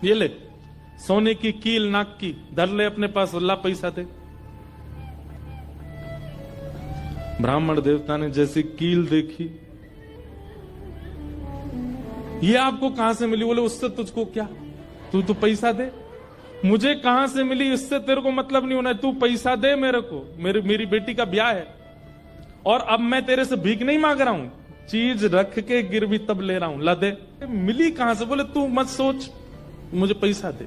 ये ले सोने की कील नाक की, धर ले अपने पास, अल्लाह पैसा दे। ब्राह्मण देवता ने जैसी कील देखी, ये आपको कहां से मिली? बोले उससे तुझको क्या, तू तो पैसा दे। मुझे कहां से मिली इससे तेरे को मतलब नहीं होना है, तू पैसा दे मेरे को, मेरी बेटी का ब्याह है और अब मैं तेरे से भीख नहीं मांग रहा हूं, चीज रख के गिरवी तब ले रहा हूं, ला दे। मिली कहां से? बोले तू मत सोच, मुझे पैसा दे।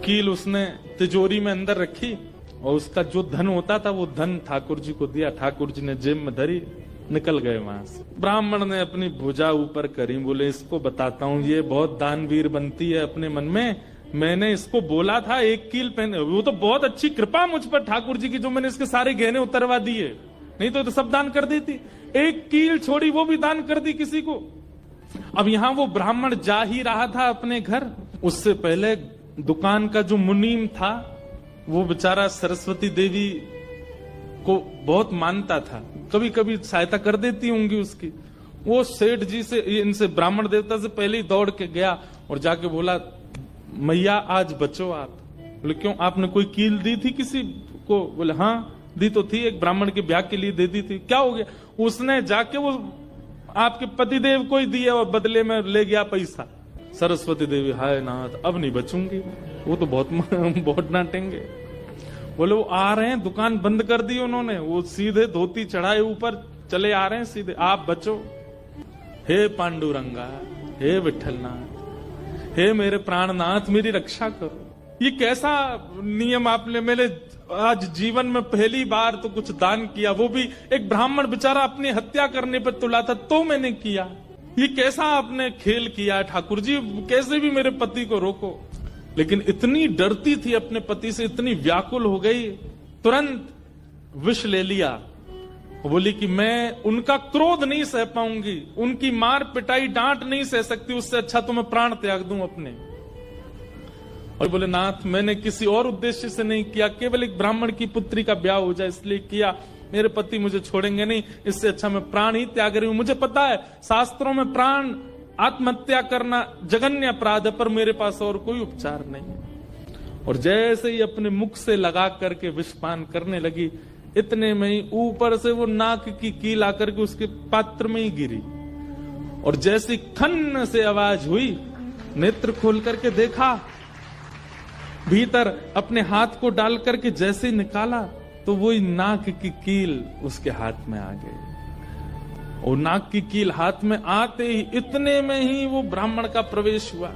कील उसने तिजोरी में अंदर रखी और उसका जो धन होता था वो धन ठाकुर जी को दिया। ठाकुर जी ने जेब में धरी, निकल गए वहां से। ब्राह्मण ने अपनी भुजा ऊपर करी, बोले इसको बताता हूं, ये बहुत दानवीर बनती है अपने मन में। मैंने इसको बोला था एक कील पहने, वो तो बहुत अच्छी कृपा मुझ पर ठाकुर जी की, जो मैंने इसके सारे गहने उतरवा दिए, नहीं तो सब दान कर देती। एक कील छोड़ी, वो भी दान कर दी किसी को। अब यहां वो ब्राह्मण जा ही रहा था अपने घर, उससे पहले दुकान का जो मुनीम था वो बेचारा सरस्वती देवी को बहुत मानता था, कभी कभी सहायता कर देती होंगी उसकी। वो सेठ जी से, इनसे ब्राह्मण देवता से पहले ही दौड़ के गया और जाके बोला मैया आज बचो आप। बोले क्यों, आपने कोई कील दी थी किसी को? बोले हाँ दी तो थी, एक ब्राह्मण के ब्याह के लिए दे दी थी। क्या हो गया? उसने जाके वो आपके पतिदेव को ही दिया और बदले में ले गया पैसा। सरस्वती देवी हाय नाथ, अब नहीं बचूंगी, वो तो बहुत डांटेंगे। बोले वो आ रहे हैं, दुकान बंद कर दी उन्होंने, वो सीधे धोती चढ़ाए ऊपर चले आ रहे हैं सीधे, आप बचो। हे पांडुरंगा, हे विठलनाथ, हे मेरे प्राणनाथ, मेरी रक्षा करो। ये कैसा नियम आपने, मेरे आज जीवन में पहली बार तो कुछ दान किया, वो भी एक ब्राह्मण बेचारा अपनी हत्या करने पर तुला था तो मैंने किया। ये कैसा आपने खेल किया ठाकुर जी, कैसे भी मेरे पति को रोको। लेकिन इतनी डरती थी अपने पति से, इतनी व्याकुल हो गई, तुरंत विष ले लिया। बोली कि मैं उनका क्रोध नहीं सह पाऊंगी, उनकी मार पिटाई डांट नहीं सह सकती, उससे अच्छा तो मैं प्राण त्याग दूं अपने। और बोले नाथ मैंने किसी और उद्देश्य से नहीं किया, केवल एक ब्राह्मण की पुत्री का ब्याह हो जाए इसलिए किया, मेरे पति मुझे छोड़ेंगे नहीं, इससे अच्छा मैं प्राण ही त्याग रही हूं। मुझे पता है शास्त्रों में प्राण आत्महत्या करना जघन्य अपराध है, पर मेरे पास और कोई उपचार नहीं है। और जैसे ही अपने मुख से लगा करके विषपान करने लगी, इतने में ही ऊपर से वो नाक की कील आकर के उसके पात्र में ही गिरी। और जैसी खन्न से आवाज हुई, नेत्र खोल करके देखा, भीतर अपने हाथ को डाल करके जैसे ही निकाला तो वही नाक की कील उसके हाथ में आ गई। और नाक की कील हाथ में आते ही इतने में ही वो ब्राह्मण का प्रवेश हुआ।